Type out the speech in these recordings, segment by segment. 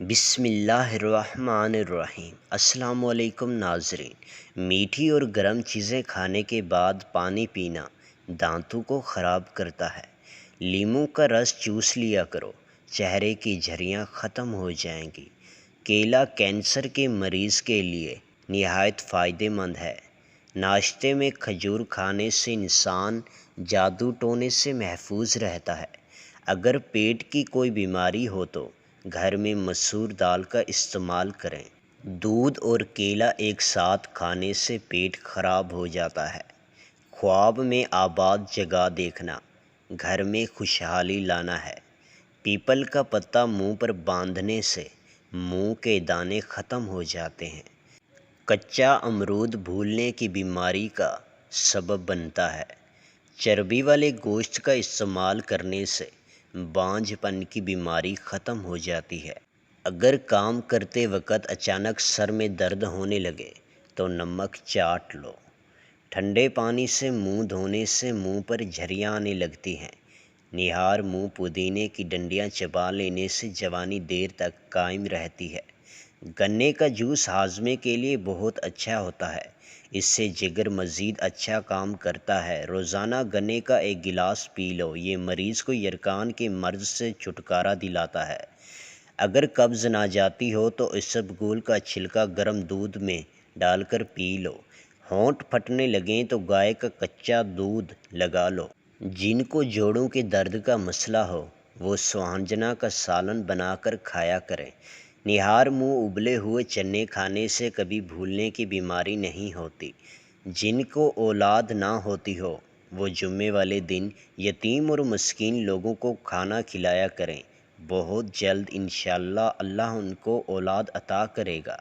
بسم اللہ الرحمن الرحیم۔ السلام علیکم ناظرین۔ میٹھی اور گرم چیزیں کھانے کے بعد پانی پینا دانتوں کو خراب کرتا ہے۔ لیموں کا رس چوس لیا کرو، چہرے کی جھریاں ختم ہو جائیں گی۔ کیلا کینسر کے مریض کے لیے نہایت فائدہ مند ہے۔ ناشتے میں کھجور کھانے سے انسان جادو ٹونے سے محفوظ رہتا ہے۔ اگر پیٹ کی کوئی بیماری ہو تو گھر میں مسور دال کا استعمال کریں۔ دودھ اور کیلا ایک ساتھ کھانے سے پیٹ خراب ہو جاتا ہے۔ خواب میں آباد جگہ دیکھنا گھر میں خوشحالی لانا ہے۔ پیپل کا پتا منہ پر باندھنے سے منہ کے دانے ختم ہو جاتے ہیں۔ کچا امرود بھولنے کی بیماری کا سبب بنتا ہے۔ چربی والے گوشت کا استعمال کرنے سے بانجھ پن کی بیماری ختم ہو جاتی ہے۔ اگر کام کرتے وقت اچانک سر میں درد ہونے لگے تو نمک چاٹ لو۔ ٹھنڈے پانی سے منہ دھونے سے منہ پر جھریاں آنے لگتی ہیں۔ نہار منہ پودینے کی ڈنڈیاں چبا لینے سے جوانی دیر تک قائم رہتی ہے۔ گنے کا جوس ہاضمے کے لیے بہت اچھا ہوتا ہے۔ اس سے جگر مزید اچھا کام کرتا ہے۔ روزانہ گنے کا ایک گلاس پی لو، یہ مریض کو یرقان کے مرض سے چھٹکارا دلاتا ہے۔ اگر قبض نہ جاتی ہو تو اسبگول کا چھلکا گرم دودھ میں ڈال کر پی لو۔ ہونٹ پھٹنے لگیں تو گائے کا کچا دودھ لگا لو۔ جن کو جوڑوں کے درد کا مسئلہ ہو وہ سوہنجنا کا سالن بنا کر کھایا کریں۔ نہار منہ ابلے ہوئے چنے کھانے سے کبھی بھولنے کی بیماری نہیں ہوتی۔ جن کو اولاد نہ ہوتی ہو وہ جمعے والے دن یتیم اور مسکین لوگوں کو کھانا کھلایا کریں۔ بہت جلد انشاءاللہ اللہ ان کو اولاد عطا کرے گا۔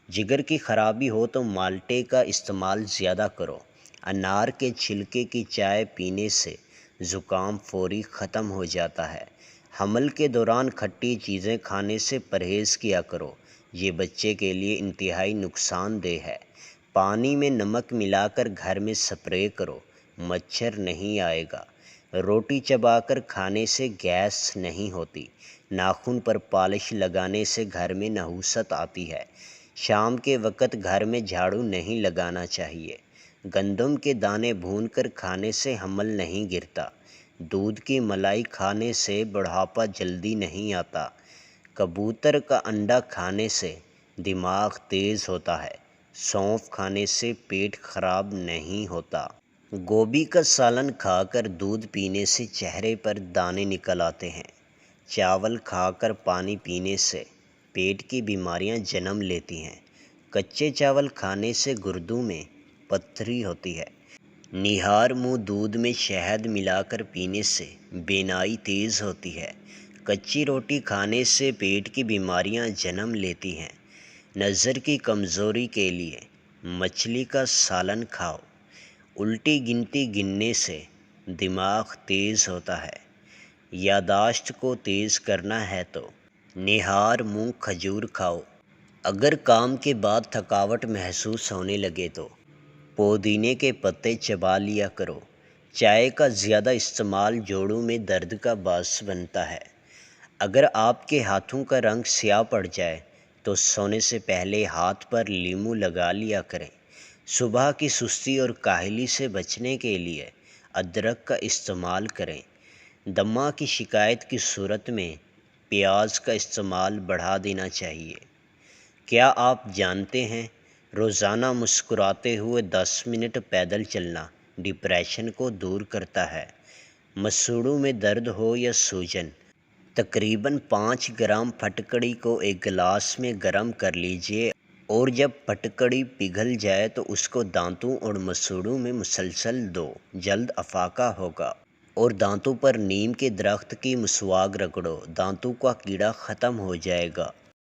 جگر کی خرابی ہو تو مالٹے کا استعمال زیادہ کرو۔ انار کے چھلکے کی چائے پینے سے زکام فوری ختم ہو جاتا ہے۔ حمل کے دوران کھٹی چیزیں کھانے سے پرہیز کیا کرو، یہ بچے کے لیے انتہائی نقصان دہ ہے۔ پانی میں نمک ملا کر گھر میں سپرے کرو، مچھر نہیں آئے گا۔ روٹی چبا کر کھانے سے گیس نہیں ہوتی۔ ناخن پر پالش لگانے سے گھر میں نحوست آتی ہے۔ شام کے وقت گھر میں جھاڑو نہیں لگانا چاہیے۔ گندم کے دانے بھون کر کھانے سے حمل نہیں گرتا۔ دودھ کی ملائی کھانے سے بڑھاپا جلدی نہیں آتا۔ کبوتر کا انڈا کھانے سے دماغ تیز ہوتا ہے۔ سونف کھانے سے پیٹ خراب نہیں ہوتا۔ گوبھی کا سالن کھا کر دودھ پینے سے چہرے پر دانے نکل آتے ہیں۔ چاول کھا کر پانی پینے سے پیٹ کی بیماریاں جنم لیتی ہیں۔ کچے چاول کھانے سے گردوں میں پتھری ہوتی ہے۔ نہار منہ دودھ میں شہد ملا کر پینے سے بینائی تیز ہوتی ہے۔ کچی روٹی کھانے سے پیٹ کی بیماریاں جنم لیتی ہیں۔ نظر کی کمزوری کے لیے مچھلی کا سالن کھاؤ۔ الٹی گنتی گننے سے دماغ تیز ہوتا ہے۔ یادداشت کو تیز کرنا ہے تو نہار منہ کھجور کھاؤ۔ اگر کام کے بعد تھکاوٹ محسوس ہونے لگے تو پودینے کے پتے چبا لیا کرو۔ چائے کا زیادہ استعمال جوڑوں میں درد کا باعث بنتا ہے۔ اگر آپ کے ہاتھوں کا رنگ سیاہ پڑ جائے تو سونے سے پہلے ہاتھ پر لیموں لگا لیا کریں۔ صبح کی سستی اور کاہلی سے بچنے کے لیے ادرک کا استعمال کریں۔ دمہ کی شکایت کی صورت میں پیاز کا استعمال بڑھا دینا چاہیے۔ کیا آپ جانتے ہیں روزانہ مسکراتے ہوئے 10 منٹ پیدل چلنا ڈپریشن کو دور کرتا ہے۔ مسوڑوں میں درد ہو یا سوجن تقریباً 5 گرام پھٹکڑی کو ایک گلاس میں گرم کر لیجیے اور جب پھٹکڑی پگھل جائے تو اس کو دانتوں اور مسوڑوں میں مسلسل دو، جلد افاقہ ہوگا۔ اور دانتوں پر نیم کے درخت کی مسواک رگڑو، دانتوں کا کیڑا ختم ہو جائے گا۔